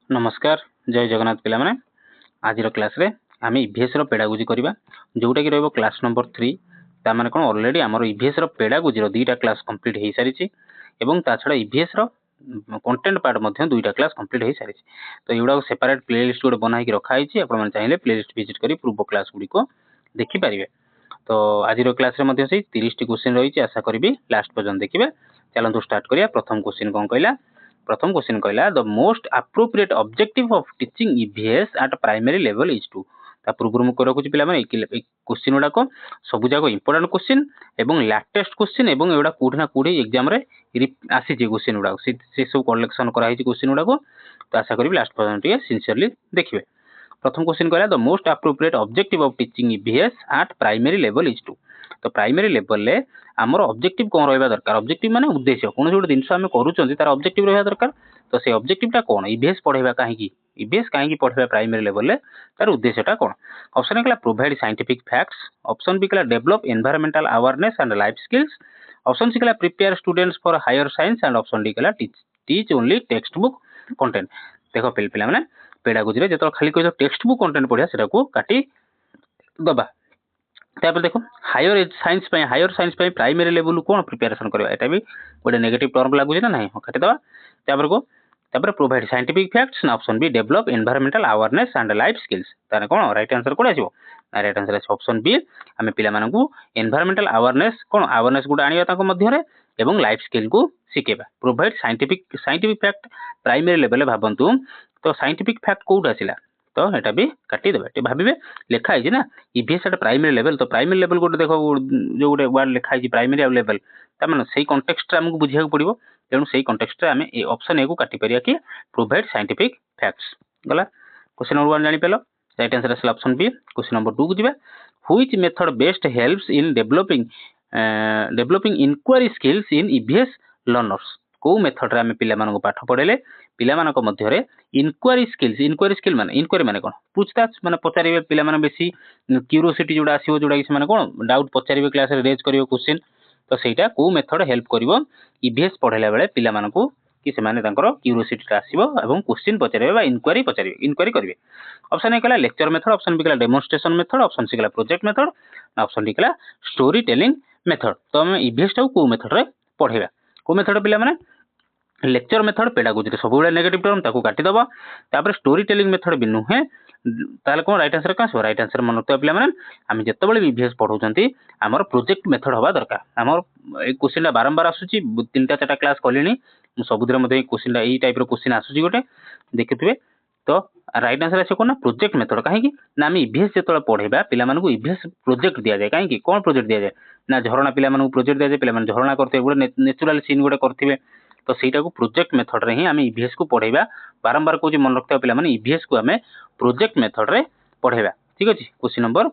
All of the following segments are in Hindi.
नमस्कार जय जगन्नाथ पिला माने आज क्लास रे आम इभीएस पेडागोजी करवा जोटा कि रही क्लास नंबर 3 ता माने कौन ऑलरेडी आमर इभीएस पेडागोजी दुईटा क्लास कंप्लीट हो सारी एवं ता छड़ा इभीएस कंटेंट पार्ट मध्य दुईटा क्लास कंप्लीट हो सारी तो युवा सेपरेट प्लेलिस्ट गोटे बनाई रखाई आपने चाहिए प्लेलिस्ट विजिट कर पूर्व क्लास गुड़ी देखिपारे। तो आज क्लास रे से 30 क्वेश्चन रही आशा करी लास्ट पर्यटन देखिए। चलतु स्टार्ट करिया। प्रथम क्वेश्चन कौन कहला, प्रथम क्वेश्चन कहला the most appropriate objective of teaching EVS at primary level is to. ता पूर्व मुझे रखुची पिला माने क्वेश्चन गुड़ाक सब जाक इंपोर्टेंट क्वेश्चन एवं लेटेस्ट क्वेश्चन एवं एगुड़ा कोठी ना कोठी एग्जाम रे आसी क्वेश्चन गुड़ाक से सब कलेक्शन कराई क्वेश्चन गुड़ाक। तो आशा करी लास्ट पर्यटन सिंसियरली देखिए। प्रथम क्वेश्चन कहला the most appropriate objective of teaching EVS at primary level is to. तो प्राइमरी लेवल ले आमर ऑब्जेक्टिव कौन रहा दरकार, ऑब्जेक्टिव माने उद्देश्य कौन गोटे जिनस आम करूँ तार ऑब्जेक्टिव रहा दरकार। तो से ऑब्जेक्टिवटा कौन, ईवीएस पढ़ेगा कहीं, ईवीएस कहीं पढ़ेगा प्राइमरी लेवल तार उद्देश्यटा कौन। ऑप्शन कहला provide scientific facts, option B कहला develop environmental awareness and life skills, option सी कहला prepare students for higher science and option D कहला teach only text book content. देखो पिला माने पेडागोजी रे जतो खाली कह टेक्स्ट बुक कंटेंट पढ़िया सेटा को काटी दबा। तापर देखो हायर साइंस प्राइमरी लेवल कौन प्रिपेरेसन करबा, एटा भी गोटे नेगेटिव टर्म लागुଛି ना नहीं, काटी दबा। तापर को तापर प्रोवाइड साइंटिफिक फैक्ट्स ना option b develop environmental awareness and life skills. ताने कौन राइट आंसर कोड आसीबो, राइट आंसर आसी ऑप्शन बी। हमें पिला मानकू एनवायरमेंटल अवेयरनेस कौन अवेयरनेस गुड आनिया ताको मध्य रे एवं लाइफ स्किल को शिखेबा। Provide scientific fact primary level भाबंतु तो साइंटिफिक फैक्ट कोड आसिला, तो एटा भी काटी देबा। भाविबे लिखा है ना ईवीएस एट प्राइमरी लेवल, तो प्राइमरी लेवल गोटे देखो जो गोटे वर्ड लिखा है प्राइमरी लेवल ता माने सेही कॉन्टेक्स्ट रे हमको बुझिया पड़िबो। तेणु सेही कॉन्टेक्स्ट रे हमें ए ऑप्शन ए को काटी परिया कि प्रोवाइड साइंटिफिक फैक्ट्स गला। क्वेश्चन नंबर 1 जानि पेलो, राइट आंसर आसला ऑप्शन बी। क्वेश्चन नंबर 2 को जिबा, which method best helps in developing inquiry skills in EVS learners. को मेथड रे हमें पिला मानको पाठ पढेले पिला मानको मध्य रे इंक्वायरी स्किल माने इंक्वायरी माने कोन पूछताछ माने पचारिबे पिला माने बेसी क्यूरियोसिटी जोडा आसीबो जोडा कि माने कोन डाउट पचारिबे क्लास रे रेज करियो क्वेश्चन। तो सेटा को मेथड हेल्प करिवो ईवीएस पढेला बेले पिला मानको कि से माने तांकर क्यूरियोसिटी आसीबो एवं क्वेश्चन पचारिबे बा इंक्वायरी करिवे। ऑप्शन ए कला लेक्चर मेथड, ऑप्शन बी कला डेमोन्स्ट्रेशन मेथड, ऑप्शन सी कला प्रोजेक्ट मेथड, ऑप्शन डी कला स्टोरी टेलिंग मेथड। तो हम ईवीएस टाउ को मेथड रे पढेबा, को मेथड पिला माने लेक्चर मेथड पेडागोजी रे सब गुडा नेगेटिव टर्म ताको काटी दबा। तापर स्टोरी टेलिंग मेथड भी नुहे ताले कोन राइट आंसर का राइट आंसर मन रखते पिला माने हम जत्तेबेले ईवीएस पढौचंती हमर प्रोजेक्ट मेथड होबा दरकार। हमर ए क्वेश्चन बारंबार आसुची 3-4 क्लास कलिनी सबुद्र मध्ये क्वेश्चन ए टाइप रो क्वेश्चन आसुची गोटे देखिथिबे। तो राइट आंसर आसे कोन प्रोजेक्ट मेथड, काहे ना हम ईवीएस जतले पढेबा पिला मानकू ईवीएस प्रोजेक्ट दिया जाय। काहे कोन प्रोजेक्ट दिया जाय ना झरना पिला मानकू प्रोजेक्ट दिया जाय, पिला माने झरना करते गोटे नेचुरल सीन गोटे करथिबे। तो सेटा को प्रोजेक्ट मेथड रे ही हमें ईवीएस को पढेबा। बारंबार को मन रखते पिला माने ईवीएस को हमें प्रोजेक्ट मेथड रे पढेबा। ठीक अछि। Question number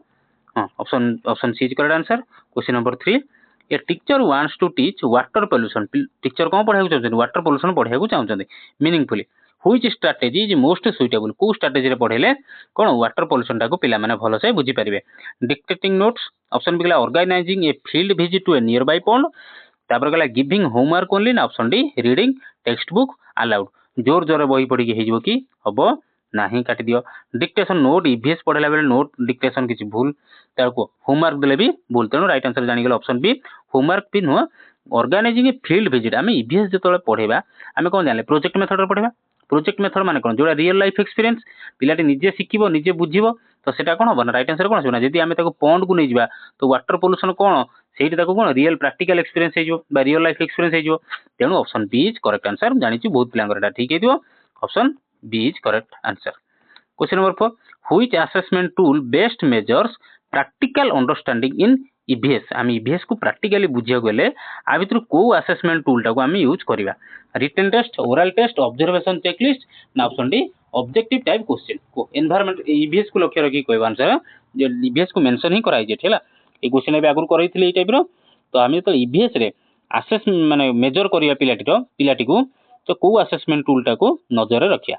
option c is correct answer. Question number 3, a teacher wants to teach water pollution. Teacher कोन पढाय चाहछन वाटर पोल्यूशन पढाय को चाहछन meaningfully. Which strategy is most suitable, को स्ट्रेटजी रे पढेले कोन वाटर पोल्यूशन टा को पिला माने भलो से बुझी परिबे। डिक्टेटिंग नोट्स, ऑप्शन बी गला organising a field visit to a nearby pond, तापर गला गिविंग होमवर्क ओनली ना option D reading text book aloud. जोर जोर बही पढ़ी के हेजबो कि हबो नाही, काटी दियो। डिक्टेशन नोट ईवीएस पढ़ेला बेले नोट डिक्टेशन किछि भूल ताको होमवर्क देले भी भूल, तेनु राइट आंसर जानि गेल ऑप्शन बी होमवर्क भी नुह। ऑर्गेनाइजिंग ए फील्ड विजिट आमे ईवीएस जतले पढ़ेबा आमे कोन जानले प्रोजेक्ट मेथड रे पढ़ेबा। प्रोजेक्ट मेथड माने कोन जोडा रियल लाइफ एक्सपीरियंस पिलाटी निजे सिखिबो निजे बुझिबो। तो सेटा कोन होबो ना राइट आंसर कोन होबो ना जदी आमे ताको पॉन्ड को नै जिबा तो वाटर पोल्यूशन कोन सेठी ताको कोन रियल प्रैक्टिकल एक्सपीरियंस हे जो बा रियल लाइफ एक्सपीरियंस हे जो। तेनु option B is correct answer. जानि छि बहुत पिलांगर एटा ठीक हे दियो, option B is correct answer. Question number 4, which assessment tool best measures practical understanding in EVS. हम ईवीएस को प्रैक्टिकली बुझिया गले आ भितर को असेसमेंट टूल टाको हम यूज करबा। Written test, oral test, observation checklist ना option d objective type question को एनवायरनमेंट ईवीएस को लक्ष्य रखी कहबा आंसर जे ईवीएस को मेंशन ही कराई जे ठेला ए क्वेश्चन बे आगुर करैथिले ए टाइप रो। तो हम तो ईवीएस रे असेस माने मेजर करिया पिलाटी को तो को असेसमेंट टूल टाको नजर रे रखिया।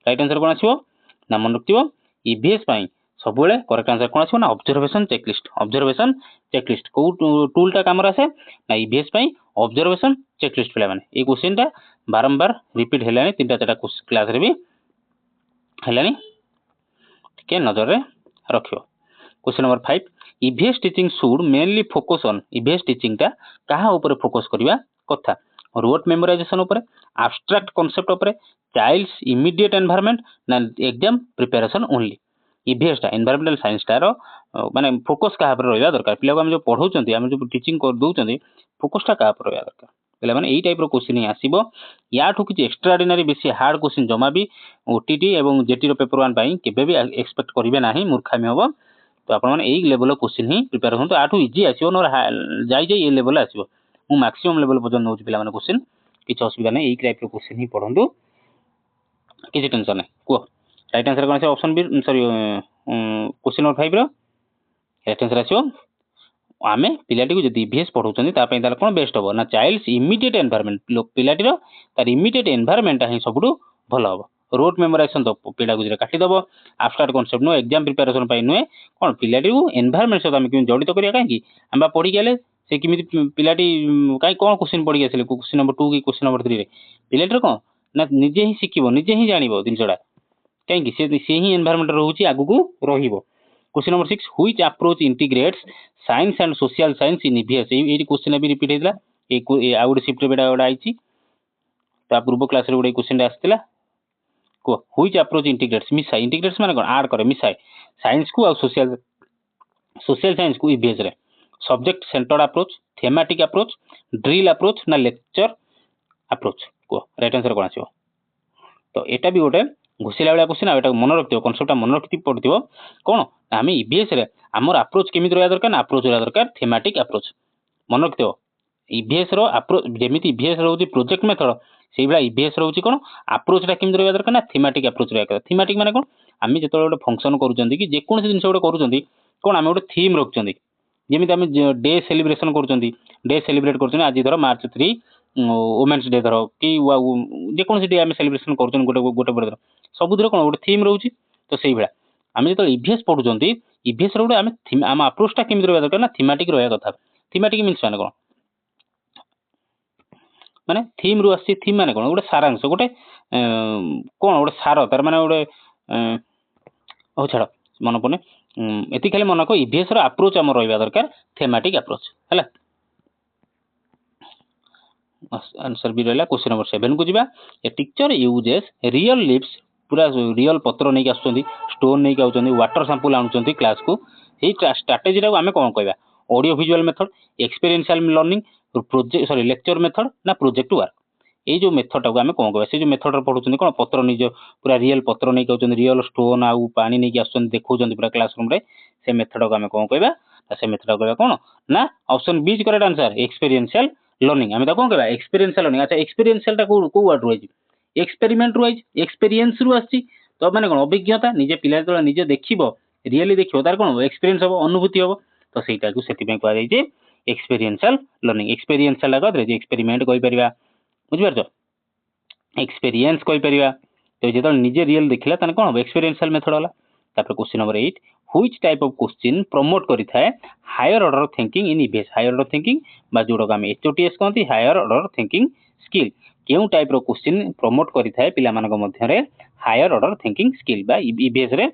राइट आंसर कोन आसीबो ना मन रखिबो ईवीएस पई सबुले करेक्ट आंसर कोन आसीबो ना ऑब्जर्वेशन चेकलिस्ट। ऑब्जर्वेशन चेकलिस्ट को टूल टा काम आसे ना ईवीएस पई ऑब्जर्वेशन चेकलिस्ट पिला माने ए क्वेश्चन टा बारंबार रिपीट हेलानी 3-4 क्लास रे भी हेलानी टिके नजर रे रखियो। Question number 5 EVS teaching should mainly focus on EVS teaching टा कहा ऊपर फोकस करबा कथा रोट मेमोराइजेशन ऊपर एब्स्ट्रैक्ट कांसेप्ट ऊपर चाइल्ड्स इमीडिएट एनवायरनमेंट ना एग्जाम प्रिपरेशन ओनली ईवीएस टा एनवायरमेंटल साइंस टार माने फोकस कहा पर रहबा दरकार पिला को हम जो पढौचंती हम जो टीचिंग कर दउचंती फोकस टा कहा पर रहबा दरकार पिला माने एई टाइप रो क्वेश्चन ही आसीबो याठू किछ एक्स्ट्राऑर्डिनरी बेसी हार्ड क्वेश्चन जमा भी ओटीटी एवं जेटी रो पेपर 1 पई केबे भी एक्सपेक्ट करिवे नाही मूर्खामी होबो तो आपण माने एई लेवल रो क्वेश्चन ही प्रिपेयर होंतो आठू इजी आसीबो न जाई जाई ए लेवल आसीबो मु मैक्सिमम लेवल पर्यंत नउच पिला माने क्वेश्चन किछ असुविधा नै एई टाइप रो क्वेश्चन ही पढंतु किछ टेंशन नै को राइट आंसर कोन से option B sorry question number 5 रो राइट आंसर आसीबो आमे पिलाटी को जदी ईवीएस पढौचंदी ता पई तार कोन बेस्ट होबो ना चाइल्ड्स इमीडिएट एनवायरनमेंट पिलाटी रो तार इमीडिएट एनवायरनमेंट ही सबुडू भलो होबो रोट मेमोराइजेशन तो पिला गुजरे काटी दबो abstract concept no exam preparation पई नुए कोन पिलाटी को एनवायरनमेंट से हम कि जडित करिया काई कि हम पढी गेले से किमिति पिलाटी काई कोन क्वेश्चन पढी गेसले क्वेश्चन नंबर 2 की क्वेश्चन नंबर 3 रे पिलाटी कोन ना निजे ही सिखिबो निजे ही जानिबो दिनसडा काई कि से ही एनवायरनमेंट रहउची आगु को रहिबो question number 6 which approach integrates science and social science in EVS A question भी रिपीट हेतला ए आउट शिफ्ट रे बेडा आइची ता पूर्व क्लास रे क्वेश्चन आस्थिला को व्हिच अप्रोच इंटीग्रेट्स मिसाई इंटीग्रेट्स माने कोन ऐड करे मिसाई साइंस को और सोशल साइंस को ईवीएस रे subject centred approach thematic approach drill approach ना लेक्चर अप्रोच को राइट आंसर कोन आसीबो तो एटा भी गोटे घुसिला वाला क्वेश्चन आ एटा मन रखियो कांसेप्ट मन रखि पड़थिबो कोन आमे ईवीएस रे हमर अप्रोच केमित रहया दरकार ना अप्रोच रहया दरकार थेमेटिक अप्रोच मन रखियो ईवीएस रो अप्रोच जेमिति ईवीएस रहउची प्रोजेक्ट मेथड सेही बला ईवीएस रहउची कोन अप्रोच टा केमित रहया दरकार ना थेमेटिक अप्रोच रहया दरकार थेमेटिक माने कोन आमे जेतो गोटे फंक्शन करूचंदी कि जे कोन से जिंस गोटे करूचंदी कोन आमे गोटे थीम रखचंदी जेमिति आमे डे सेलिब्रेशन करूचंदी डे सेलिब्रेट करूचंदी आज धर मार्च 3 वुमेन्स डे धर कि जे कोन से डे आमे सेलिब्रेशन करूचंदी गोटे गोटे बडे धर सब धर कोन गोटे थीम रहउची तो सेही बला आमे जेतो ईवीएस पढुचंदी ईवीएस रो गोटे आमे आम अप्रोच टा केमित रहया दरकार ना थीमेटिक रहया कथा थीमेटिक मींस माने कोन माने थीम रु आसी थीम माने कोन गोटे सारांश गोटे कोन गोटे सार तार माने गोटे ओ छाड़ मन पने एति खाली मन को ईवीएस रो अप्रोच हम रहबा दरकार थेमेटिक अप्रोच हला आंसर भी रहला क्वेश्चन नंबर 7 को जिबा a teacher uses real leaves पूरा रियल पत्र नै आछुंदी स्टोन नै आउचंदी वाटर सैंपल आनुचंदी क्लास को एई स्ट्रेटजी रा हमें कोन कहबा audio visual method experiential learning project sorry lecture method ना प्रोजेक्ट वर्क ए जो मेथड टा हमें कोन कहबा से जो मेथड रा पढुचंदी कोन पत्र नै जो पूरा रियल पत्र नै आउचंदी रियल स्टोन आ पानी नै आछुंदी देखौचंदी पूरा क्लासरूम रे से मेथड को हमें कोन कहबा से मेथड को कहबा कोन ना option B is correct answer experiential learning हमें कोन कहबा एक्सपीरियंशियल लर्निंग अच्छा एक्सपीरियंशियल टा को वर्ड रही एक्सपेरिमेंट रही एक्सपीरियंस रु आछि तो माने कोन अभिज्ञता निजे पिला तो निजे देखिबो रियली देखिबो तार कोन एक्सपीरियंस हो अनुभूति हो तो सेटा को सेति में कहै जाय जे एक्सपीरियंशियल लर्निंग एक्सपीरियंशियल लागत रे जे एक्सपेरिमेंट कहि परिबा बुझि परछो एक्सपीरियंस कहि परिबा तो जेतो निजे रियल देखिला तने कोन एक्सपीरियंशियल मेथड होला तापर question number 8 which type of question promote करि थाए higher order thinking in EVS higher order thinking बा जोडो हम एचओटीएस कहंती हायर ऑर्डर थिंकिंग स्किल केउ टाइप रो क्वेश्चन प्रमोट करि थाए पिला मानक मध्य रे हायर ऑर्डर थिंकिंग स्किल बा ईवीएस रे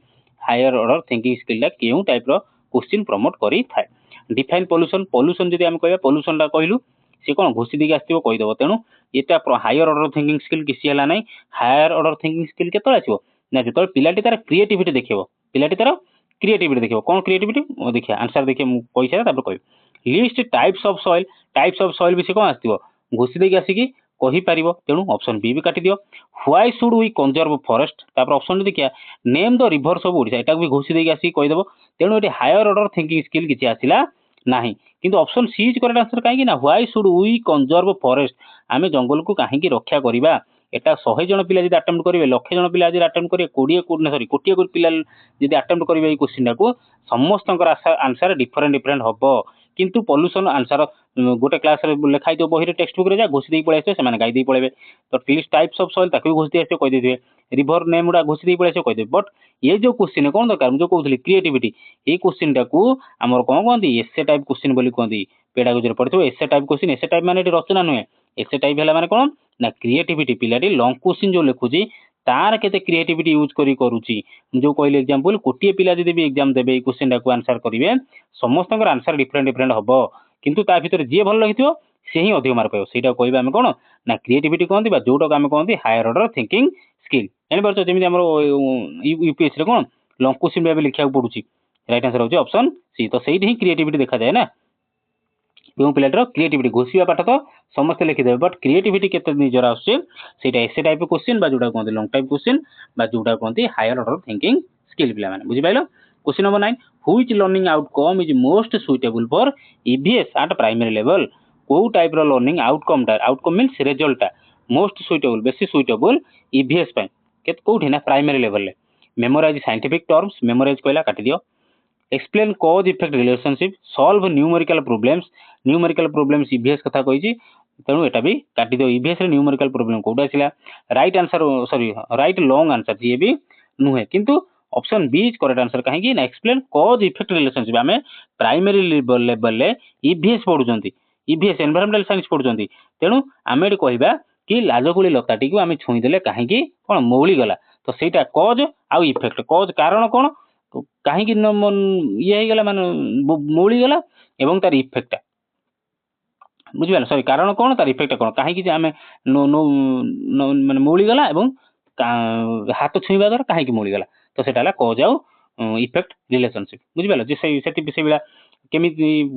हायर ऑर्डर थिंकिंग स्किल ला केउ टाइप रो क्वेश्चन प्रमोट करि थाए डिफाइन पोल्यूशन पोल्यूशन जदि हम कहबा पोल्यूशन ला कहलु से कोन घोषि दिके आस्तिबो कहि दबो तेनु एटा हायर ऑर्डर थिंकिंग स्किल किसी हला नै हायर ऑर्डर थिंकिंग स्किल केतळ आछिबो ना जेतळ पिलाटी तार क्रिएटिविटी देखिबो पिलाटी तार क्रिएटिविटी देखिबो कोन क्रिएटिविटी देखिया आंसर देखिए मु कहि तापर कहबी लिस्ट टाइप्स ऑफ सॉइल बिसे कोन आस्तिबो घोषि दिके आसी कि कहि परिबो तेनु ऑप्शन बी भी काटी दियो why should we conserve forest तापर ऑप्शन देखिया name the rivers of Odisha एटा भी घोषि दिके आसी कहि देबो तेनु एटी हायर ऑर्डर थिंकिंग स्किल किछि आसिला नाही किंतु option c is correct answer काहे कि ना why should we conserve forest आमे जंगल को काहे कि रक्षा करिबा एटा 100 जन पिला जदि अटेम्प्ट करिवे लक्ष जन पिला जदि अटेम्प्ट करिवे 20 सॉरी कोटी पिला जदि अटेम्प्ट करिवे ए क्वेश्चन को समस्तंकर आंसर डिफरेंट हबो किंतु पोल्यूशन आंसर गोटे क्लास रे लिखाई तो बही रे टेक्स्ट बुक रे जा घोषि दे पळे आसे से माने गाई दे पळेबे तो लिस्ट टाइप्स ऑफ सॉइल ताकू घोषि दे आसे कहि देबे रिवर नेम उडा घोषि दे पळे आसे कहि देबे बट ये जो क्वेश्चन कोन दरकार जो कहउथली क्रिएटिविटी ए क्वेश्चन टा को हमर कोन कहंदी एसे टाइप क्वेश्चन बोली कहंदी पेडागोजी रे पढितो एसे टाइप क्वेश्चन एसे टाइप माने रचना नुए एसे टाइप हला माने कोन ना क्रिएटिविटी पिलाटी लॉन्ग क्वेश्चन जो लिखुजी तार केते क्रिएटिविटी यूज करी करूची जो कहले एग्जांपल कोटिए पिला जदि भी एग्जाम देबे क्वेश्चन डाको आंसर करिवे समस्त आंसर डिफरेंट डिफरेंट हबो किंतु ता भीतर जे भल लगिथियो से ही अधिक मार्क पाइबो सेटा कहबा हम कोन ना क्रिएटिविटी कहंती बा जोटा हम कहंती हायर ऑर्डर थिंकिंग स्किल एनी परछ जेमि हमरो यूपीएससी रे कोन लॉन्ग क्वेश्चन भी लिखा पड़ुची राइट आंसर होची ऑप्शन सी तो सेही ही क्रिएटिविटी देखा जाए ना जो पिलाटर क्रिएटिविटी घोषिया पाठ तो समस्त लिखिदेवे बट क्रिएटिविटी केते निजर आछे सेटा एसे टाइप क्वेश्चन बा जोटा कहंती लॉन्ग टाइप क्वेश्चन बा जोटा कहंती हायर ऑर्डर थिंकिंग स्किल पिला माने बुझि पाइलो question number 9 which learning outcome is most suitable for EVS at primary level को टाइप रो learning outcome means result most suitable बेसी सुइटेबल ईवीएस पे केत कोठी ना प्राइमरी लेवल ले मेमोराइज साइंटिफिक टर्म्स मेमोराइज कहला काटी दियो explain cause effect relationship solve numerical problems EVS कथा कहिची तेणु एटा भी काटी दियो ईवीएस रे न्यूमेरिकल प्रॉब्लम कोडा आसिला right answer sorry right long answer ये भी नुहे किंतु option B is correct answer कहीं ना एक्सप्लेन कॉज इफेक्ट रिलेशनशिप आमे प्राइमरी लेवल ले ईवीएस पढुचंती ईवीएस एनवायरमेंटल साइंस पढुचंती तेणु आमे एटी कहबा कि लाजकुली लताटी को आमे छुई देले कहीं कोन मौली गला तो सेटा कॉज आ इफेक्ट कॉज कारण कोन कहीं ये गला मान मौली गला एवं तार इफेक्ट बुझिपाल सॉरी कारण कोन तार इफेक्ट कोन कहीं आम माने मौली गला एवं हाथ छुईबा द्वारा कहीं मौली गला तो सेटा कॉज आउ इफेक्ट रिलेशनशिप बुझिपाल जे से बेला केमी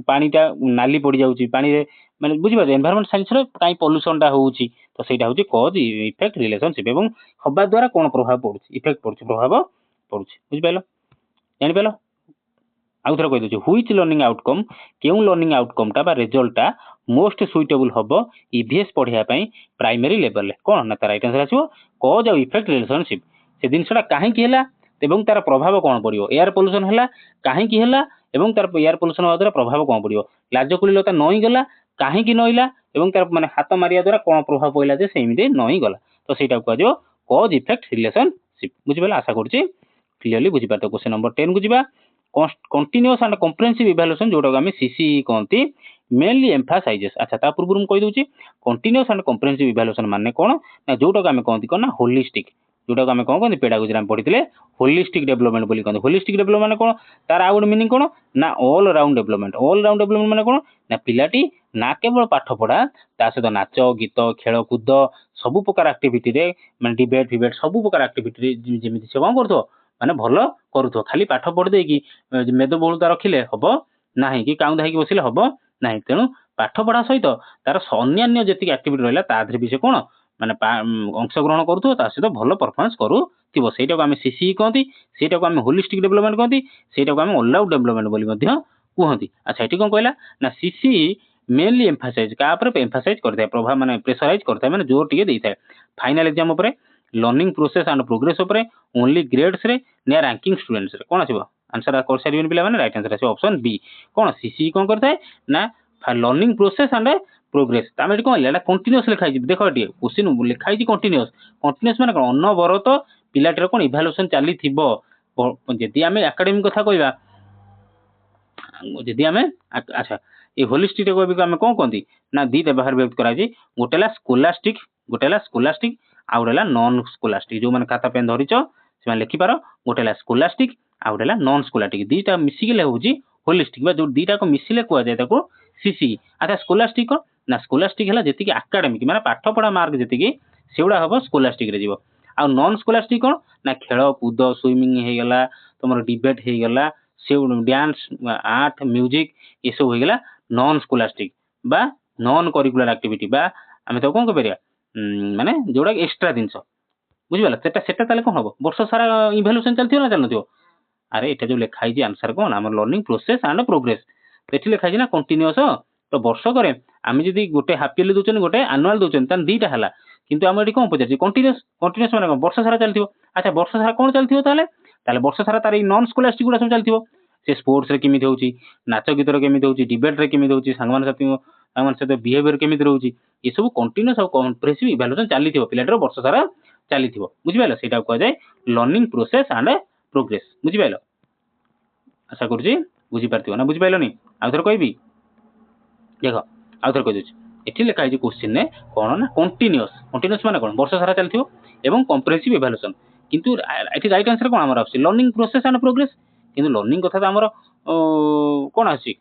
पानीटा नाली पड़ जाउची पानी रे माने बुझिपाल एनवायरमेंट साइंस रे काई पोल्यूशन टा होउची तो सेटा होउची कॉज इफेक्ट रिलेशनशिप एवं हबा द्वारा कोन प्रभाव पड़ुची इफेक्ट पड़ुची प्रभाव पड़ुची बुझिपाल जानि पालो आउ थोड़ा कह दउची व्हिच लर्निंग आउटकम केउ लर्निंग आउटकम टा बा रिजल्ट टा मोस्ट सुइटेबल हबो ईवीएस पढिया पई प्राइमरी लेवल ले कोन ना राइट आंसर आछो कॉज और इफेक्ट रिलेशनशिप से जिनसटा काहे की हला एवं तार प्रभाव कोन पड़ियो एयर पोल्यूशन हला काहे की हला एवं तार एयर पोल्यूशन द्वारा प्रभाव कोन पड़ियो लाजकुली लता नई गला काहे की नईला एवं तार माने हाथ मारिया द्वारा कोन प्रभाव पइला जे सेमिदे नई गला तो सेटा को जो कॉज इफेक्ट रिलेशनशिप बुझिबला आशा करछि क्लियरली बुझि पातो क्वेश्चन नंबर 10 को जिबा कंटीन्यूअस एंड कॉम्प्रिहेंसिव इवैल्यूएशन जोटा आमे सीसीई कहंती मेनली एम्फासाइजेस अच्छा ता पूर्व कहि दउची कंटीन्यूअस एंड कॉम्प्रिहेंसिव इवैल्यूएशन माने कोन ना जोटा आमे कहंती कोन ना होलिस्टिक जोटा आमे कोन कहंती पेडागोजी रे पढितले होलिस्टिक डेवलपमेंट बोली कहंती होलिस्टिक डेवलपमेंट माने कोन तार आउट मीनिंग कोन ना ऑल राउंड डेवलपमेंट माने कोन ना पिलाटी ना केवल पाठ पढ़ा ता सहित नाच गीत खेल कूद सब प्रकार एक्टिविटी रे माने डिबेट सब प्रकार एक्टिविटी रे जेमिति से कोन करथो माने भल करूथो खाली पाठ पढ़ दे कि मेदबहुलता रखिले हबो नाही कि काउं धाई बसिले हबो नाही तेणु पाठ पढ़ा सहित तार अन्य जेतिक एक्टिविटी रहला ता धरे भी से कोन माने अंशग्रहण करूथो ता सहित भल परफॉर्मेंस करूथिबो सेटा को आमे सीसी कहंती सेटा को आमे होलिस्टिक डेवलपमेंट कहंती सेटा को आमे ऑल आउट डेवलपमेंट बोली मध्य कहंती अच्छा एटी कोन कहला ना सीसी मेनली एम्फासाइज का ऊपर एम्फासाइज करथाय प्रभाव माने प्रेशराइज करथाय माने जोर टिके देइथाय फाइनल एग्जाम ऊपर लर्निंग प्रोसेस एंड प्रोग्रेस ऊपर ओनली ग्रेड्स रे निया रैंकिंग स्टूडेंट्स रे कोन आसीबो आंसर कर सारिबेन पिला माने राइट आंसर आसीबो ऑप्शन बी कोन सीसी कोन करथाय ना लर्निंग प्रोसेस एंड प्रोग्रेस तामे कोन लेला कंटीन्यूअस लिखाइ छी देखो टी क्वेश्चन लिखाइ छी कंटीन्यूअस माने कोन अनवरत पिलाटर कोन इवैल्यूएशन चाली थिबो जदि आमे एकेडमिक कथा कहबा जदि आमे अच्छा ए होलिस्टिक को भी आमे कोन कहंती ना दीटा बाहर व्यक्त करा जी गोटेला स्कोलास्टिक आउडेला नॉन स्कोलास्टिक जो माने खाता पेन धरिचो से माने लिखि पारो गोटेला स्कोलास्टिक आउडेला नॉन स्कोलास्टिक दीटा मिसी गेले होजी होलिस्टिक बा जो दीटा को मिसिले को जाय ताको सीसी अच्छा स्कोलास्टिक को ना स्कोलास्टिक हला जेति कि एकेडमिक माने पाठ पढ़ा मार्क जेति कि सेउडा हबो स्कोलास्टिक रे जीवो आ नॉन स्कोलास्टिक कोन ना खेल कूद स्विमिंग हे गला तमरो डिबेट हे गला से डांस आर्ट म्यूजिक ये सब हो गला नॉन स्कोलास्टिक बा नॉन करिकुलर एक्टिविटी बा आमे तो कोन करिया माने जोडा एक्स्ट्रा जिंस बुझिबला सेटा ताले कोन हबो वर्ष सारा इवैल्यूएशन चलथियो ना चलनथियो अरे एटा जो लिखाइ जी आंसर कोन हमर लर्निंग प्रोसेस एंड प्रोग्रेस एठी लिखाइ जी ना कंटीन्यूअस तो वर्ष करे आमे जदी गोटे हाफ इयरली दोचन गोटे एनुअल दोचन तन दीटा हला किंतु आमे एठी कोन पचारछि कंटीन्यूअस माने वर्ष सारा चलथियो अच्छा वर्ष सारा कोन चलथियो ताले वर्ष सारा तार नॉन स्कोलास्टिक गुडा सब चलथियो से स्पोर्ट्स रे केमिति होउची नाच गीत रे केमिति होउची डिबेट रे केमिति होउची संगमान साथी बिहेवियर केमिति रहउची ये सब कंटीन्यूअस और कॉम्प्रिहेंसिव इवैल्यूएशन चालीथिबो पिलाटर वर्ष सारा चालीथिबो बुझिबालो सेटा को जाय लर्निंग प्रोसेस एंड प्रोग्रेस बुझिबालो आशा करछि बुझि पारथिबो ना बुझि पाइलोनी आउ थोर कहबी देखो आउ थोर कहि दउछि ଏଠି ଲେଖା ହେଇଛି क्वेश्चन ରେ କ'ଣ ନା କଣ୍ଟିନ୍ୟୁଅସ୍ ମାନେ କ'ଣ ବର୍ଷ ସାରା ଚାଲିଥିବ ଏବଂ କମ୍ପ୍ରେହେନ୍ସିଭ୍ ଇଭାଲୁଏସନ୍। କିନ୍ତୁ ଏଠି ରାଇଟ୍ ଆନ୍ସର କ'ଣ ଆମର ଆସୁଛି ଲର୍ଣ୍ଣିଂ ପ୍ରୋସେସ୍ ଆଣ୍ଡ ପ୍ରୋଗ୍ରେସ୍। କିନ୍ତୁ ଲର୍ଣ୍ଣିଂ କଥା ତ ଆମର କ'ଣ ଆସୁଛି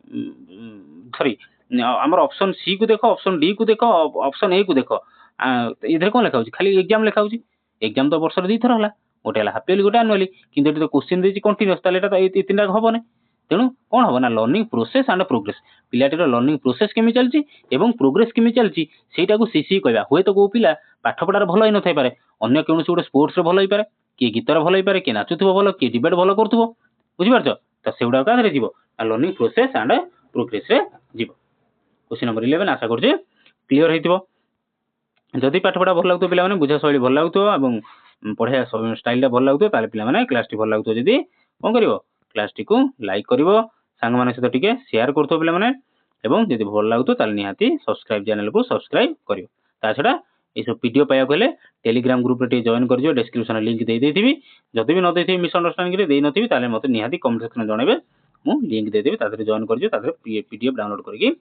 ସରି ଆମର ଅପସନ୍ ସି କୁ ଦେଖ, ଅପସନ୍ ଡି କୁ ଦେଖ, ଅପସନ୍ ଏ କୁ ଦେଖ। ଏଥିରେ କ'ଣ ଲେଖା ହେଉଛି ଖାଲି ଏକ୍ଜାମ୍ ଲେଖା ହେଉଛି। ଏକ୍ଜାମ୍ ତ ବର୍ଷରେ 2 ଥର ହେଲା, ଗୋଟେ ହେଲା ହାପ୍ ଇୟର୍ଲି ଗୋଟେ ଆନୁଆଲି। କିନ୍ତୁ ଏଠି ତ କ୍ୱେଶ୍ଚିନ୍ ଦେଇଛି କଣ୍ଟିନ୍ୟୁଅସ୍, ତାହେଲେ ଏଟା ତ ଏଇ 3ଟା ହବନି। ତେଣୁ କ'ଣ ହବ ନା ଲର୍ଣ୍ଣିଂ ପ୍ରୋସେସ୍ ଆଣ୍ଡ ପ୍ରୋଗ୍ରେସ୍। ପିଲାଟିର ଲର୍ଣ୍ଣିଂ ପ୍ରୋସେସ୍ କେମିତି ଚାଲିଛି ଏବଂ ପ୍ରୋଗ୍ରେସ୍ କେମିତି ଚାଲିଛି ସେଇଟାକୁ ସିସି କହିବା। ହୁଏତ କୋଉ ପିଲା ପାଠ ପଢ଼ାରେ ଭଲ ହେଇନଥାଇପାରେ, ଅନ୍ୟ କୌଣସି ଗୋଟେ ସ୍ପୋର୍ଟସରେ ଭଲ ହେଇପାରେ, କିଏ ଗୀତରେ ଭଲ ହେଇପାରେ, କିଏ ନାଚୁଥିବ ଭଲ, କିଏ ଡିବେଟ୍ ଭଲ କରୁଥିବ, ବୁଝିପାରୁଛ ତ ସେଗୁଡ଼ାକ କାହାରେ ଯିବ ନା ଲର୍ଣ୍ଣିଂ ପ୍ରୋସେସ୍ ଆଣ୍ଡ ପ୍ରୋଗ୍ରେସ୍ରେ ଯିବ। क्वेश्चन नंबर 11 आशा करछे क्लियर हेतिबो। जदि पाठ पढ़ा भल लागुतो पिला माने बुझा शैली भल लागुतो एवं पढ़ाया स्टाइल भल लागुतो ताले पिला माने क्लास टी भल लागुतो जदि कोन करिवो क्लास टी को लाइक करिवो, संग माने सहित टिके शेयर करथो पिला माने, एवं जदि भल लागुतो ताले निहाती सब्सक्राइब चैनल को सब्सक्राइब करिवो। ता छडा ए सब वीडियो पाया कहले टेलीग्राम ग्रुप रे जॉइन करजो, डिस्क्रिप्शन लिंक दे देथिबी। जदि भी न देथिबी मिसअंडरस्टैंडिंग रे देई नथिबी ताले मते निहाती कमेंट सेक्शन जणेबे, मु लिंक दे देबी, तादरे जॉइन करजो, तादरे पीडीएफ डाउनलोड करके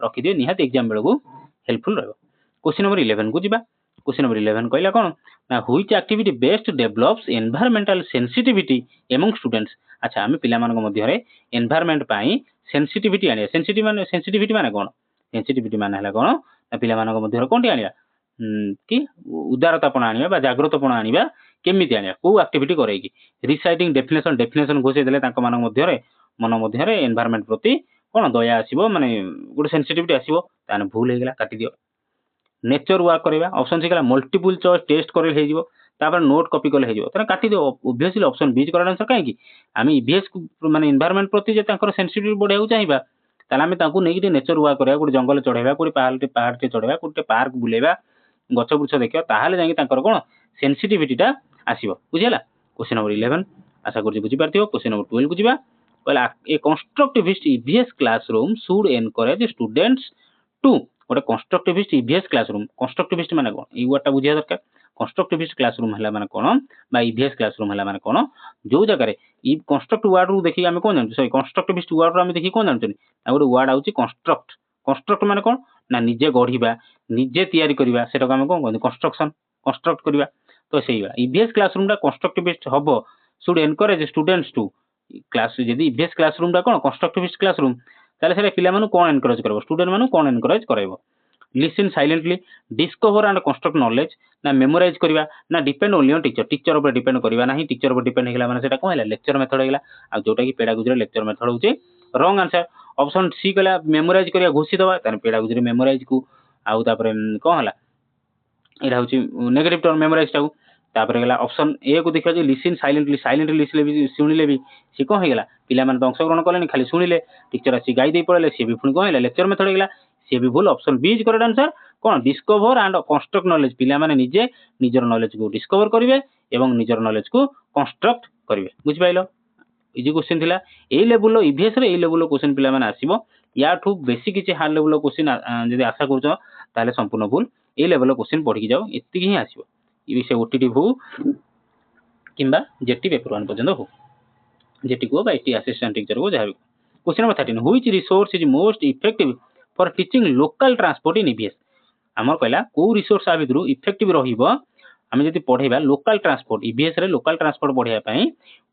रखी दियो, निहाती एग्जाम बेल को हेल्पफुल रहबो। क्वेश्चन नंबर 11 को जिबा। क्वेश्चन नंबर 11 कहला कोन ना which activity best develops environmental sensitivity among students. अच्छा हम पिला मानक मध्य रे एनवायरमेंट पाई सेंसिटिविटी आनिया। सेंसिटिविटी माने कोन? सेंसिटिविटी माने हला कोन ना पिला मानक मध्य रे कोनटी आनिया कि उदारतापण आनिया बा जागृतपण आनिबा केमिति आनिया को एक्टिविटी करे कि रिसाइटिंग डेफिनेशन घोषे देले तांक मानक मध्य रे मन मध्य रे एनवायरमेंट प्रति कोन दया आसीबो, माने गुड सेंसिटिविटी आसीबो, ताने भूल हे गेला काटी दियो। नेचर वर्क करबा ऑप्शन सी गला मल्टीपल चॉइस टेस्ट करे हे जिवो, तापर नोट कॉपी करले हे जिवो, ताने काटी दियो। Obviously option B correct answer काहे कि आमी ईवीएस माने एनवायरमेंट प्रति जे तांकर सेंसिटिविटी बढ़ाउ चाहिबा, ताले आमी तांकू नेकी नेचर वर्क करबा, गुड जंगल चढ़ेबा, गुड पहाड़ टे चढ़ेबा, गुड पार्क बुलेबा, गछ बुछ देखियो, ताहाले जाई तांकर कोन सेंसिटिविटीटा आसीबो, बुझियला। क्वेश्चन नंबर 11 आशा करछि बुझि पारथियो। क्वेश्चन नंबर 12 को जिबा। कहला a constructivist EVS classroom should encourage students to गोटे कंस्ट्रक्टिविस्ट ईवीएस क्लासरूम। कंस्ट्रक्टिविस्ट माने कोन ई वर्डटा बुझिया दरकार। कंस्ट्रक्टिविस्ट क्लासरूम हला माने कोन बा ईवीएस क्लासरूम हला माने कोन जो जगह रे ई कंस्ट्रक्ट वर्ड रू देखि हमें कोन जानछु, सॉरी कंस्ट्रक्टिविस्ट वर्ड रू हमें देखि कोन जानछु ना गोटे वर्ड आउची कंस्ट्रक्ट। कंस्ट्रक्ट माने कोन ना निजे गढ़िबा, निजे तयारी करबा, सेटा को हमें कोन कहନ୍ତି कंस्ट्रक्शन, कंस्ट्रक्ट करबा। तो सेही ईवीएस क्लासरूम टा कंस्ट्रक्टिविस्ट हबो should encourage students to class. जदि ईवीएस क्लासरूम टा कोन कंस्ट्रक्टिविस्ट क्लासरूम ताले सेटा पिला मानु कोन एनकरेज करबो, स्टूडेंट मानु कोन एनकरेज कराइबो। Listen silently, discover and construct knowledge, ना मेमोराइज करबा, ना depend only on teacher. Teacher ऊपर डिपेंड करबा नाही, टीचर ऊपर डिपेंड हेला माने सेटा कोन हैला लेक्चर मेथड हेला, आ जोटा कि पेडागोजी रे लेक्चर मेथड होचे रॉन्ग आंसर। ऑप्शन सी कला मेमोराइज करिया घोषित दबा, ताने पेडागोजी रे मेमोराइज को आउ तापरे कोन हला एटा होची नेगेटिव टर्म मेमोराइज टाउ। तापर गला ऑप्शन ए को देखियो जे लिसन साइलेंटली लिसले भी सुनिले भी सी कोन हेगला पिला माने तो अंशग्रहण करलेनी, खाली सुनिले, टीचर आसी गाई दे पड़ले, सी भी पुनी कोन हेला लेक्चर मेथड हेगला, सी भी भूल। Option B is correct answer कोन डिस्कवर एंड कंस्ट्रक्ट नॉलेज। पिला माने निजे निजर नॉलेज को डिस्कवर करिवे एवं निजर नॉलेज को कंस्ट्रक्ट करिवे, बुझ पाइलो। इजी क्वेश्चन थिला ए लेवल ईवीएस रे ए लेवल क्वेश्चन पिला माने आसीबो, या ठु बेसी किछि हार्ड लेवल क्वेश्चन जदि आशा करछो ताले संपूर्ण भूल। ए लेवल क्वेश्चन पढि जाओ, एति ही आसीबो। ई विषय ओटीटी हो किंबा जेटी पेपर 1 पर्यंत हो, जेटी को बा एटी असिस्टेंट टीचर को जहा। Question number 13 which resource is most effective for teaching local transport in EVS. हमर कहला को रिसोर्स आ भितरु इफेक्टिव रहिबो आमे जति पढेबा लोकल ट्रांसपोर्ट ईवीएस रे लोकल ट्रांसपोर्ट पढिया पई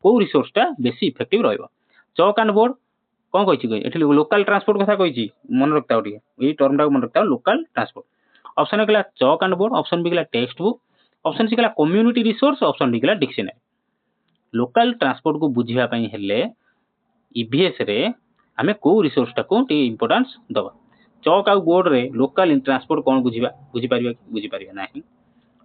को रिसोर्सटा बेसी इफेक्टिव रहइबो। चॉक एंड बोर्ड कोन कहिछि एठी लोकल ट्रांसपोर्ट कथा कहिछि, मन रखताओ टिके एई टर्मटा मन रखताओ लोकल ट्रांसपोर्ट। ऑप्शन ए कहला chalk and board, option B कहला टेक्स्ट बुक, ऑप्शन सी कहला कम्युनिटी रिसोर्स, ऑप्शन डी कहला डिक्शनरी। लोकल ट्रांसपोर्ट को बुझिबा पई हेले ईवीएस रे हमें को रिसोर्स टा को टी इंपोर्टेंस दबा। चॉक आ बोर्ड रे लोकल ट्रांसपोर्ट कोन बुझिबा, बुझि पारिबा नाही।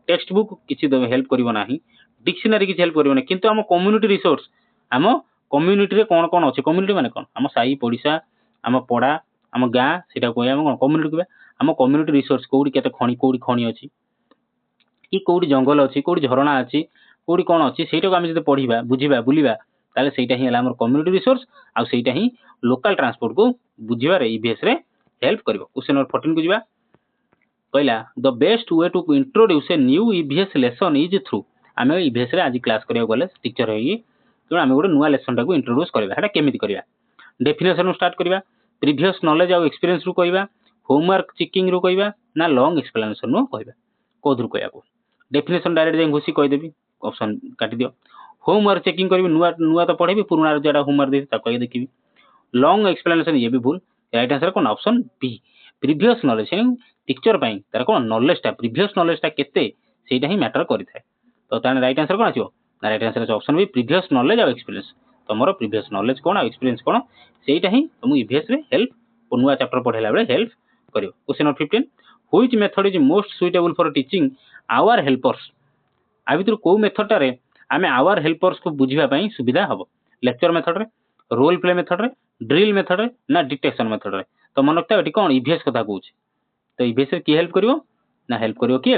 टेक्स्ट बुक किछि हेल्प करिवो नाही, डिक्शनरी किछि हेल्प करिवो नाही, किंतु हम कम्युनिटी रिसोर्स हम कम्युनिटी रे कोन कोन अछि, कम्युनिटी माने कोन हम साई पडिसा, हम पडा, हम गां, सेटा कोइ हम कोन कम्युनिटी कहबा। हम कम्युनिटी रिसोर्स कोडी केते कोडी खणी अछि कि कोडी जंगल अछि, कोडी झरणा अछि, कोडी कोन अछि, सेटा को हम जदि पढिबा बुझिबा बुलिबा ताले सेटा ही हला हमर कम्युनिटी रिसोर्स, आ सेटा ही लोकल ट्रांसपोर्ट को बुझिबा रे ईवीएस रे हेल्प करबो। क्वेश्चन नंबर 14 को जिबा। कहला the best way to introduce a new EVS lesson is through. आमे ईवीएस रे आज क्लास करिया गले टीचर हेई तो आमे गोटे नुवा लेसन टाको इंट्रोड्यूस करबा। हेटा केमिति करबा, डेफिनेशन स्टार्ट करबा, प्रीवियस नॉलेज आ एक्सपीरियंस रु कहबा, होमवर्क चेकिंग रू कहबा ना लॉन्ग एक्सप्लेनेशन नु कहबा कोधुर कहया को डेफिनेशन डायरेक्ट जाई घुसी कह देबी ऑप्शन काटी दियो होमवर्क चेकिंग करबी नुआ नुआ तो पढ़ेबी पुराना जेटा होमवर्क दे ता कह देखिबी लॉन्ग एक्सप्लेनेशन ये भी भूल राइट आंसर कोन option B previous knowledge teacher पई तार कोन नॉलेज ता प्रीवियस नॉलेज ता केते सेटा ही मैटर करि थाए तो ताने राइट आंसर कोन आछो ना right answer option B previous knowledge और एक्सपीरियंस तमरो प्रीवियस नॉलेज कोन और एक्सपीरियंस कोन सेटा ही तुम ईवीएस रे हेल्प नुआ चैप्टर पढ़ेला बेले हेल्प करियो question number 15 which method is most suitable for teaching our helpers आ भितर को मेथड रे आमे आवर हेल्पर्स को बुझिबा पई सुविधा हबो लेक्चर मेथड रे रोल प्ले मेथड रे ड्रिल मेथड रे ना डिटेक्शन मेथड रे तो मन रखता एटी कोन ईवीएस कथा कहूछ तो ईवीएस रे की हेल्प करियो ना हेल्प करियो कि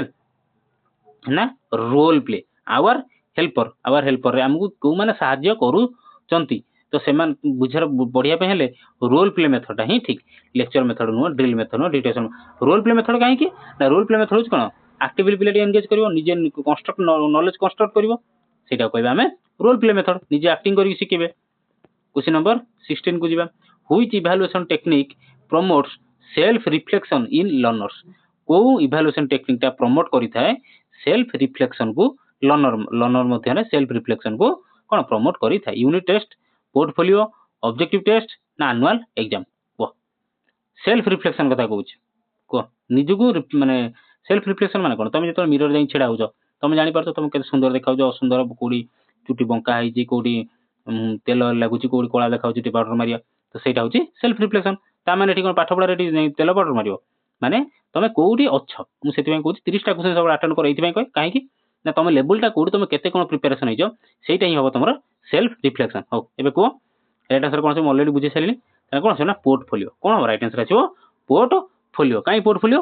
ना रोल प्ले आवर हेल्पर रे हमकु को माने सहाय्य करू चंती तो सेमान बुझर बढ़िया पे हेले रोल प्ले मेथड ही ठीक लेक्चर मेथड नो ड्रिल मेथड नो डिटेक्शन रोल प्ले मेथड काहे कि ना रोल प्ले मेथड कोन एक्टिवली पिलेटी एंगेज करिवो निजे कंस्ट्रक्ट नॉलेज कंस्ट्रक्ट करिवो सेटा कहबा हमें रोल प्ले मेथड निजे एक्टिंग करी सिकेबे क्वेश्चन नंबर 16 को जीवा which evaluation technique promotes self reflection in learners को इवैल्यूएशन टेक्निक ता प्रमोट करि थाए सेल्फ रिफ्लेक्शन को लर्नर मध्य रे सेल्फ रिफ्लेक्शन को कोन प्रमोट करि थाए unit test portfolio objective test ना एनुअल एग्जाम को सेल्फ रिफ्लेक्शन कथा कहूछ को निजको माने सेल्फ रिफ्लेक्शन माने कोन तुम जतो मिरर जाई छेड़ा होजो तुम जानि परतो तुम केते सुंदर देखाउ जो असुंदर कोडी चुटी बंका है जी कोडी तेल लागुची कोडी कोला देखाउ चुटी पाउडर मारिया तो सेटा होची सेल्फ रिफ्लेक्शन ता माने ठीक पाठ पढा रेडी तेल पाउडर मारियो माने तुम कोडी अच्छ मु सेति में कहूची 30 टा क्वेश्चन सब अटेंड कर एथि में कह काहे कि ना तुम लेवल टा कोडी तुम केते कोन प्रिपरेशन होइजो सेटा ही हो तुमरो सेल्फ रिफ्लेक्शन हो एबे को राइट आंसर कोन से ऑलरेडी बुझी सलिनी ता कोन से ना पोर्टफोलियो कोन राइट आंसर आछो पोर्टफोलियो काई पोर्टफोलियो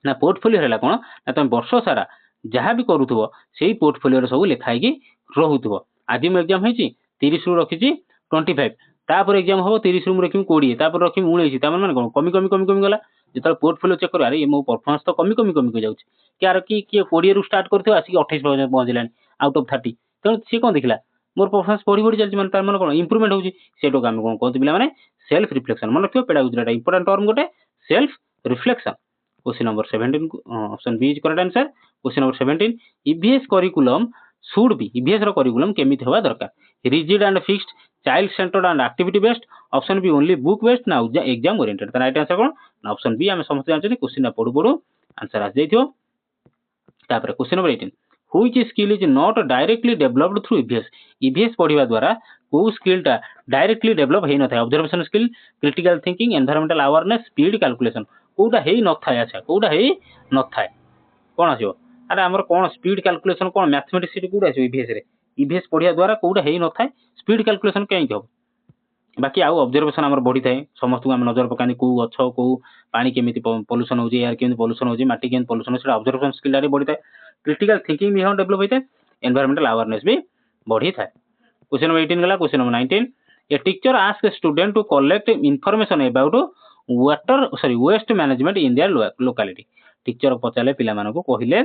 ना पोर्टफोलियो हला कोन ना तुम वर्ष सारा जहाँ भी करूथबो सेही पोर्टफोलियो रे सब लिखाई की रहुथबो आज मु एग्जाम हेची 30 रु रखिची 25 तापर एग्जाम हो 30 रु रखिम 20 तापर रखिम 19 तापर माने कोन कमी कमी कमी कमी गला जेतल पोर्टफोलियो चेक कर अरे मो परफॉर्मेंस तो कमी कमी कमी जाउची क्यार की 20 रु स्टार्ट करथो आसी 28 पहुंचलानी आउट ऑफ 30 तो सी कोन देखला मोर परफॉर्मेंस बढ़ी बढ़ी चलची माने तार माने कोन इंप्रूवमेंट होची सेटो काम कोन कहत बिला माने सेल्फ रिफ्लेक्शन मन रखियो पेडागोजी इंपोर्टेंट टर्म गोटे self reflection question number 17 option B is correct answer question number 17 EVS curriculum should be EVS रो करिकुलम केमिति होबा दरकार rigid and fixed child centred and activity based option B only book based ना एग्जाम ओरिएंटेड त राइट आंसर कोन ना ऑप्शन बी हम समझ जानछी क्वेश्चन ना पढु पढु आंसर आ जाइथियो तापर question number 18 which skill is not directly developed through EVS EVS पढिबा द्वारा को स्किल टा डायरेक्टली डेवलप हेइ न थाय observation skill critical thinking environmental awareness speed calculation कोडा हेइ न थाय अच्छा कोडा हेइ न थाय कोन आछो अरे हमर कोन स्पीड कैलकुलेशन कोन मैथमेटिक्स सिटी कोडा आछो ईवीएस रे ईवीएस पढिया द्वारा कोडा हेइ न थाय स्पीड कैलकुलेशन केइ हो बाकी आउ ऑब्जर्वेशन हमर बढी थाय समस्त हम नजर पकानी को अच्छो को पानी केमिति पोल्यूशन होजी एयर केमिति पोल्यूशन होजी माटी केमिति पोल्यूशन होजी ऑब्जर्वेशन स्किल रे बढी थाय क्रिटिकल थिंकिंग भी हम डेवलप होइते एनवायरमेंटल अवेयरनेस भी बढ़ी थाय क्वेश्चन नंबर 18 गला question number 19 a teacher ask student to collect information about waste management in their locality teacher पचाले पिला मानको कहिले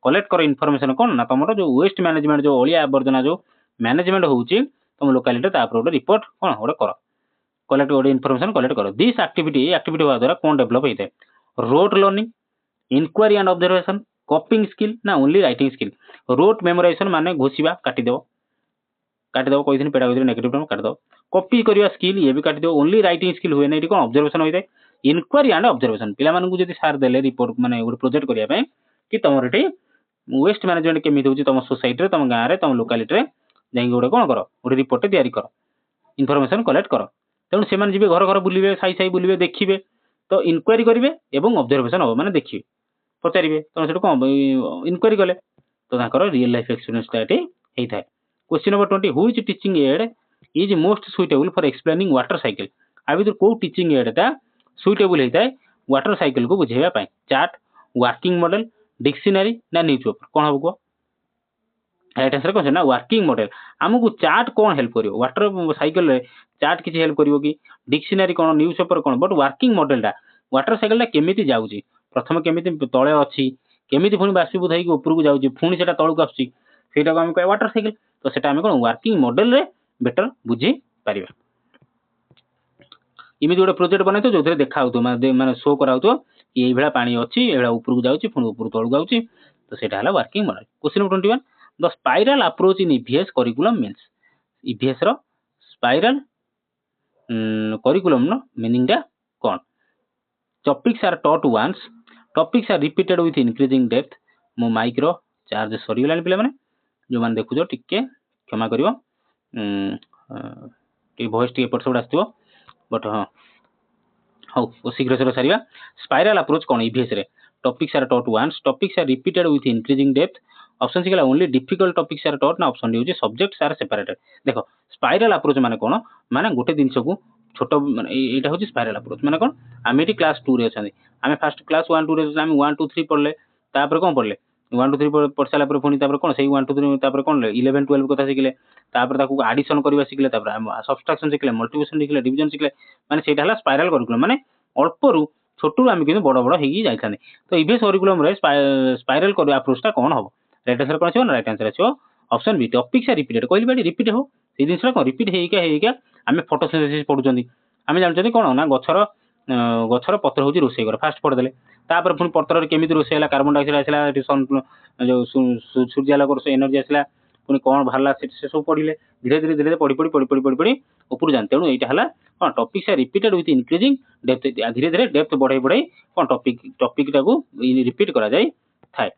कलेक्ट कर इंफॉर्मेशन कोन ना तमरो जो वेस्ट मैनेजमेंट जो ओलिया आवर्जना जो मैनेजमेंट होउची तुम लोकालिटी तापर ओडे रिपोर्ट कोन ओडे करो कलेक्ट ओडे इंफॉर्मेशन कलेक्ट करो दिस एक्टिविटी हुआ द्वारा कोन डेवलप होइते rote learning inquiry and observation coping skill ना only writing skill rote memorisation माने घोषिबा काटी देबो कोइ दिन पेडागोजी नेगेटिव टर्म काट दो कॉपी करिया स्किल ये भी काट दो ओनली राइटिंग स्किल हुए नै कोन ऑब्जर्वेशन होइते इंक्वायरी एंड ऑब्जर्वेशन पिला मानकु जदि सार देले रिपोर्ट माने ओड प्रोजेक्ट करिया पे कि तमर एठी वेस्ट मैनेजमेंट केमिति होची तम सोसाइटी रे तम गां रे तम लोकालिटी रे जाई ओडे कोन करो ओडे रिपोर्ट तयारी करो इंफॉर्मेशन कलेक्ट करो तेणु सेमान जिबे घर घर बुलिबे साई साई बुलिबे देखिबे तो इंक्वायरी करिवे एवं ऑब्जर्वेशन हो माने देखिबे पचारिबे तो सेटो कोन इंक्वायरी कले तो ताकर रियल लाइफ एक्सपीरियंस ता एठी हेइ थाय question number 20 which teaching aid is most suitable for explaining water cycle आ भीतर को टीचिंग एड ता सुइटेबल हेइ थाय वाटर साइकिल को बुझेबा पई चार्ट वर्किंग मॉडल डिक्शनरी ना न्यूज़पेपर कोन हबो को राइट आंसर कोन ना वर्किंग मॉडल हमकु चार्ट कोन हेल्प करियो वाटर साइकिल रे चार्ट किछि हेल्प करियो कि dictionary cone newspaper cone but working model दा वाटर साइकिल दा केमिति जाउची प्रथम केमिति तळे अछि केमिति फुनी बाष्पीभूत हेइ ऊपर को जाउची फुनी सेटा तळକୁ आछी सेटा को हम कह वाटर साइकिल तो सेटा हम कोन वर्किंग मॉडल रे बेटर बुझी परिबा इमिति गोटे प्रोजेक्ट बनाइतो जो देखा माने शो करा कि ये भाया पानी अच्छी ये ऊपर जाऊँगी पुणी ऊपर तलू जाऊँगी तो सेटा है working model. Question number 21 the spiral approach in EVS curriculum means EVS रो स्पाइराल करिकुलम नो मीनिंग टा कौन topics are taught once topics are repeated with increasing depth मो माइक रो चार्ज सरी गलानी पिला माने जो माने देखुजो टिके क्षमा करियो वॉइस टी एपट सब आसथिबो बट हां हाउ शीघ्र शीघ्र सारिया स्पाइराल अप्रोच कौन ईवीएस रे topics are taught once topics are repeated with increasing depth option c गला only difficult topics are taught ना ऑप्शन डी होची सब्जेक्ट्स आर सेपरेटेड देखो स्पाइराल अप्रोच माने कोन माने गोटे जिंस को छोट माने एटा होची स्पाइराल अप्रोच माने कोन आमे एटी क्लास 2 रे अछन आमे फर्स्ट क्लास 1 2 रे आमे 1 2 3 पढ़ले तापर कोन पढ़ले 1 2 3 पढ़ साला पर पुनी तापर कोन सेही 1 2 3 तापर कोन 11 12 कथा सिखले तापर ताकू एडिशन करबा सिखले तापर सब्सट्रैक्शन सिखले मल्टीप्लिकेशन सिखले डिवीजन सिखले माने सेटा हला स्पाइराल करिकुलम माने अल्परु छोटू आमे किन बड़ बड़ हेगी जाइथाने तो ईवीएस करिकुलम रे स्पाइराल कर अप्रोच टा कोन हो राइट आंसर कोन छ राइट आंसर छ option B topics are repeated कहली बाडी रिपीट हो से जिनस को रिपीट हेइका आमे फोटोसिंथेसिस पढुचंदी आमे जानचंदी कोन ना गछर पत्र होची रोसे कर फास्ट पढ़ देले तापर पुनी पत्र रे केमिति रोसे हला कार्बन डाइऑक्साइड आसला सन जो सूर्यालोक से एनर्जी आसला पुनी कोन भारला से सब पढिले धीरे धीरे पढ़ी ऊपर जान तेणु एटा हला कोन topics are repeated with increasing depth धीरे धीरे डेप्थ बढ़ाई कोन टॉपिक टाको रिपीट करा जाय थाए।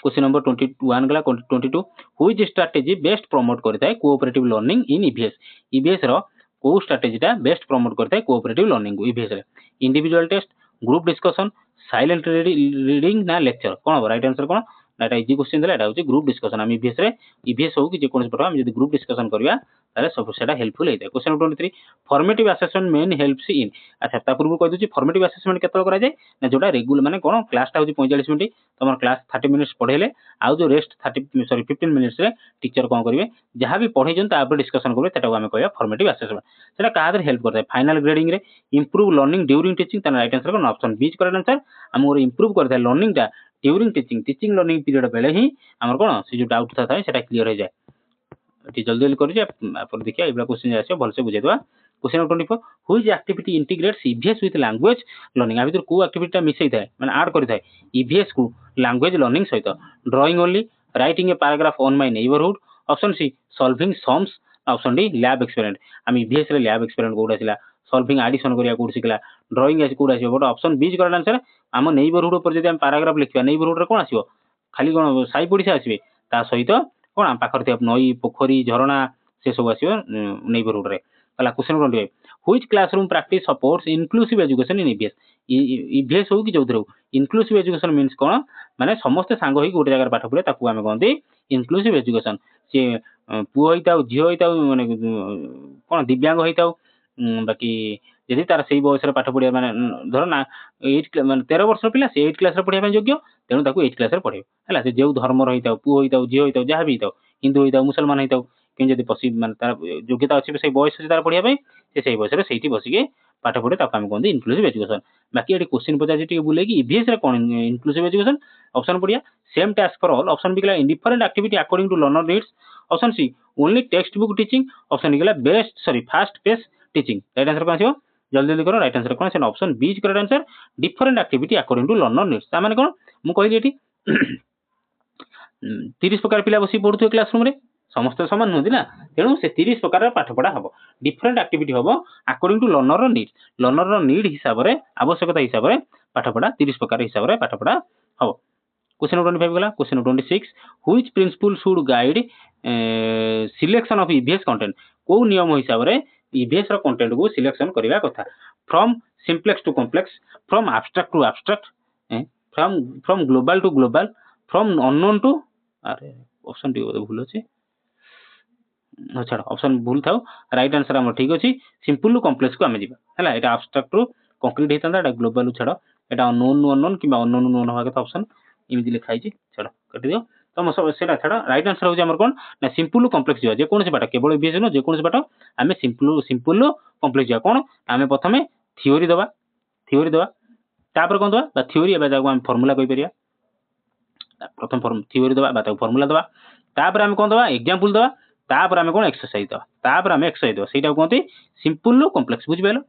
क्वेश्चन नंबर 21 गला 22 व्हिच स्ट्रेटजी बेस्ट प्रमोट करता है cooperative learning in EVS EVS रो को स्ट्रेटजी टा बेस्ट प्रमोट करता है कोऑपरेटिव लर्निंग को ईवीएस रे individual test group discussion silent reading ना लेक्चर कोन राइट आंसर कोन एटा इजी क्वेश्चन देला एटा होची ग्रुप डिस्कशन हम ईवीएस हो कि जे कोन पढ़ा हम जदी ग्रुप डिस्कशन करबा ताले सब सेटा हेल्पफुल हेता। Question number 23 formative assessment main helps in अच्छा ता पूर्व कह दूची फॉर्मेटिव असेसमेंट केतल करा जाय ना जोटा रेगुलर माने कोन क्लास टा होची 45 मिनिट तमर क्लास 30 मिनिट्स पढेले आउ जो रेस्ट 15 मिनिट्स रे टीचर कोन करिवे जहां भी पढै जन ता ऊपर डिस्कशन करबे तटा हम कहया फॉर्मेटिव असेसमेंट सेटा कादर हेल्प करता है फाइनल ग्रेडिंग रे इंप्रूव लर्निंग ड्यूरिंग टीचिंग ता राइट आंसर कोन ऑप्शन बी करेक्ट आंसर हम और इंप्रूव करता है लर्निंग टा ड्यूरिंग टीचिंग लर्निंग पीरियड बेले ही हमर कोन से जो डाउट था सेटा क्लियर हो जाए जल्दी जल्दी कर देखिए एबा क्वेश्चन आसे भल से बुझे दवा। Question number 24 which activity integrates EVS with language learning आ भीतर को एक्टिविटी मिसई थाए माने ऐड करि थाए ईवीएस को लैंग्वेज लर्निंग सहित drawing only writing a paragraph on my neighbourhood option c solving sums option d lab experiment हम ईवीएस रे लैब एक्सपेरिमेंट कोड आसिला सॉल्विंग एडिशन करिया कोड सिखला ड्राइंग आसी कोड आसीबो but option B correct answer हम नेबरहुड पर जदि हम पैराग्राफ लिखिया नेबरहुड रे कोन आसीबो खाली कोन साई पड़िसा आसीबे ता सहित कोन हम पाखर थे नई पोखरी झरणा से सब आसीबो नेबरहुड रे हला। Question number 25 which classroom practice supports inclusive education in EVS EVS हो कि जोथरो इंक्लूसिव एजुकेशन मींस कोन माने समस्त सांग होई गोटे जगह पाठ पढे ताकू हम कहंदी इंक्लूसिव एजुकेशन से पुओ होइताउ झियो होइताउ माने कोन दिव्यांग होइताउ बाकी यदि तार सेही बयस रे पाठ पढिया माने धर ना 8 माने 13 वर्ष पिला से 8 क्लास रे पढिया ପାଇଁ योग्य तेणु ताकू 8 क्लास रे पढियो हला से जेउ धर्म रहिताउ पुओ होइताउ झियो होइताउ जहा भी होइताउ हिंदू होइताउ मुसलमान होइताउ कि जदि पसी माने तार योग्यता अछि से बयस से तार पढिया ପାଇଁ से सेही बयस रे सेठी बसी के पाठ पढे ताकू हम कहंदी इंक्लूसिव एजुकेशन। बाकी एडी क्वेश्चन पचा जे बुले कि ईवीएस रे कोन इंक्लूसिव एजुकेशन ऑप्शन पढिया same task for all option B गला different activity according to learner needs option c only text book teaching option गला best sorry fast pace teaching right answer कोन आसीबो जल्दी जल्दी करो राइट आंसर कोन से option B correct answer different activity according to learner needs ता माने कोन मु कहली एठी 30 प्रकार पिला बसी पढुथु क्लासरूम रे समस्त समान नहुदी ना तेणु से 30 प्रकार पाठ पढ़ा हबो डिफरेंट एक्टिविटी हबो अकॉर्डिंग टू लर्नर नीड हिसाब रे आवश्यकता हिसाब रे पाठ पढ़ा 30 प्रकार हिसाब रे पाठ पढ़ा हबो। क्वेश्चन नंबर 25 गला question number 26 which principle should guide selection of EVS content को नियम हिसाब रे ईवीएस रो कंटेंट को सिलेक्शन करबा कथा from simplex to complex from abstract to abstract from global to global from unknown to अरे ऑप्शन डी भूल अछि छाड़ ऑप्शन भूल थाउ राइट आंसर हम ठीक अछि सिंपल टू कॉम्प्लेक्स को हम जिबा हला एटा abstract to concrete हेतंदा Etah global छाड़ एटा अननोन अननोन किबा अननोन नोन होगा कथा ऑप्शन इमिति लिखाई छी छाड़ काटि दियो तो हम सब सेटा छाड़ राइट आंसर हो हमर कोन ना सिंपल टू कॉम्प्लेक्स जिबा जे कोन से बाटा केवल बीएस न जे कोन से बाटा हमें सिंपल कॉम्प्लेक्स जिबा कोन हमें प्रथमे थ्योरी दबा तापर कोन दबा बा थ्योरी एबा जाको हम फार्मूला कहि परिया प्रथम थ्योरी दबा बा फार्मूला दबा तापर हम कोन दबा एग्जांपल दबा तापर आम कौन एक्सरसाइज दवा तापर आम एक्सरसाइज दवा सहीटा कहते सिंपल कम्प्लेक्स बुझिपाल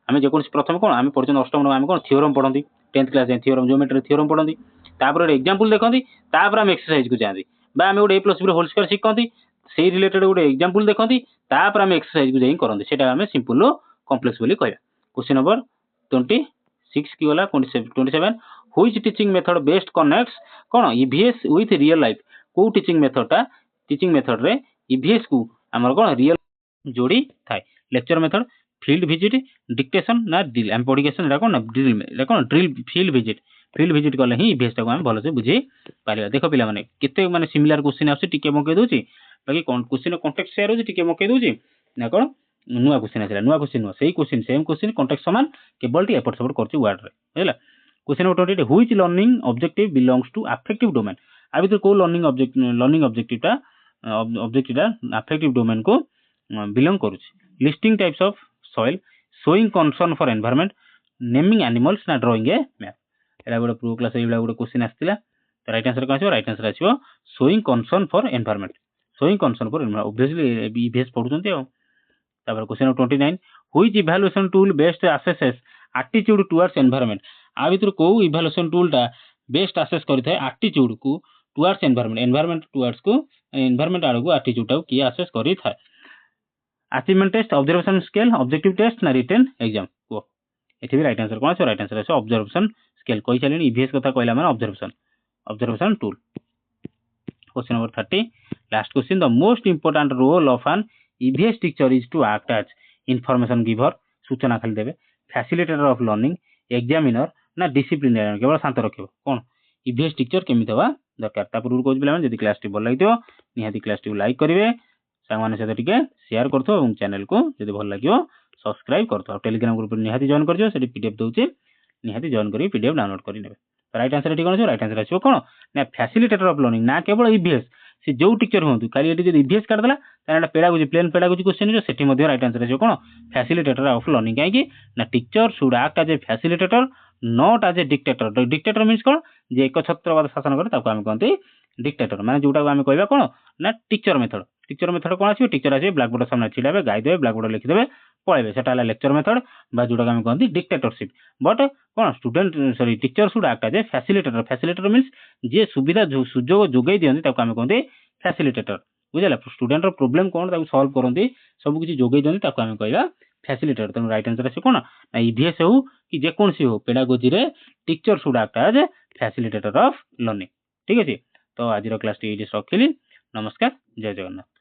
आम जो प्रथम कौन आम पढ़ते अष्टम आम कौन थ्योरम पढ़ती 10th क्लास जाए थ्योरम ज्योमेट्री थ्योरम पढ़ती तापर एग्जांपल देखती तापर आम एक्सरसाइज को जाती आम गोटे a+b होल स्क्वायर शिखती से रिलेटेड गोटे एग्जांपल देखती तापर आम एक्सरसाइज को जाई करते सेटा आम सिंपल कम्प्लेक्स बोली कहया। क्वेश्चन नंबर 26 की गला 27 which teaching method best connects कौन ईवीएस विथ रियल लाइफ को टीचिंग मेथड रे ईवीएस को हमर कौन रियल जोड़ी थाए lecture method field visit dictation ना ड्रिल हम पढ़िकेसन एटा कौन ड्रिल फील्ड विजिट कले ही ईवीएस टाको हम भलसे बुझी पारिबा। देखो पिला माने केते माने सिमिलर क्वेश्चन आसे टिके मके दोची बाकी क्वेश्चन कॉन्टेक्स्ट शेयर होची टिके मके दोची ना कौन नुआ क्वेश्चन आसला नुआ क्वेश्चन नुआ सेही क्वेश्चन सेम क्वेश्चन कॉन्टेक्स्ट समान केवल टी एपट सपोर्ट करची वर्ड रे हैला। Question number 28 which learning objective belongs to affective domain आ भीतर को लर्निंग ऑब्जेक्टिव अफेक्टिव डोमेन को बिलोंग करूची। Listing types of soil showing concern for environment naming animals ना ड्राइंग ए मैप एला गोटे प्रो क्लास एला गोटे क्वेश्चन आस्तिला तो राइट आंसर कौन राइट आंसर आसीबो showing concern for environment obviously EVS पढुचंती आ। तापर question number 29 which evaluation tool best assesses attitude towards environment आ भीतर को इवैल्यूएशन टूल टा बेस्ट असेस करथाय एटीट्यूड को टुवर्ड्स एनवायरनमेंट टुवर्ड्स को एनवायरनमेंट आड़ को एटीट्यूड टा की असेस करि थाय। Achievement test observation scale objective test ना रिटन एग्जाम को एथि भी राइट आंसर कोन छै राइट आंसर আছে ऑब्जर्वेशन स्केल कहि चलेनी ईवीएस कथा कहला माने observation tool. Question number 30 last question the most important role of an EVS teacher is to act as information giver सूचना खाली देबे फैसिलिटेटर ऑफ लर्निंग एग्जामिनर ना डिसिप्लिनरियन केवल शांत रखिबो कोन ईवीएस टीचर केमिति हवा दरकार। ता पूर्व कोच बिला जदी क्लास टी भल लागितो निहाती क्लास टी लाइक करिवे सांग माने सहित टिके शेयर करथो और चैनल को जदी भल लागियो सब्सक्राइब करथो टेलीग्राम ग्रुप निहाती जॉइन करजो सेठी पीडीएफ दोचे निहाती जॉइन करी पीडीएफ डाउनलोड करि नेबे। राइट आंसर एठी कोन छै राइट आंसर आसीबो कोन ना फैसिलिटेटर ऑफ लर्निंग ना केवल ईवीएस से जो टीचर होंतु खाली एठी जदी ईवीएस काट देला ताना पेडागोजी प्लेन पेडागोजी क्वेश्चन जो सेठी मध्ये राइट आंसर आसीबो कोन फैसिलिटेटर ऑफ लर्निंग काहे कि ना teacher should act as a facilitator not as a dictator. Dictator means कोन जे एक छत्रवाद शासन करे ताको हम कहंती डिक्टेटर माने जोटा को हम कहबा कोन ना टीचर मेथड कोन आसीबो टीचर आसीबे ब्लैक बोर्ड सामने छिडाबे गाई देबे ब्लैक बोर्ड लिखि देबे पळेबे सेटा हला लेक्चर मेथड बा जोटा को हम कहंती डिक्टेटरशिप। बट कोन teacher should act as a facilitator means जे सुविधा सुजोग जोगै दियंती ताको हम कहंती फैसिलिटेटर बुझला। स्टूडेंट रो प्रॉब्लम कोन ताको सॉल्व करंती सब किछि जोगै दियंती ताको हम कहबा फैसिलिटेटर। तनो राइट आंसर आसी कोन ना ईवीएस हो कि जे कोन सी हो पेडागोजी रे teacher should act as a facilitator of learning. ठीक अछि तो आज रो क्लास टी रखिली। नमस्कार जय जगन्नाथ।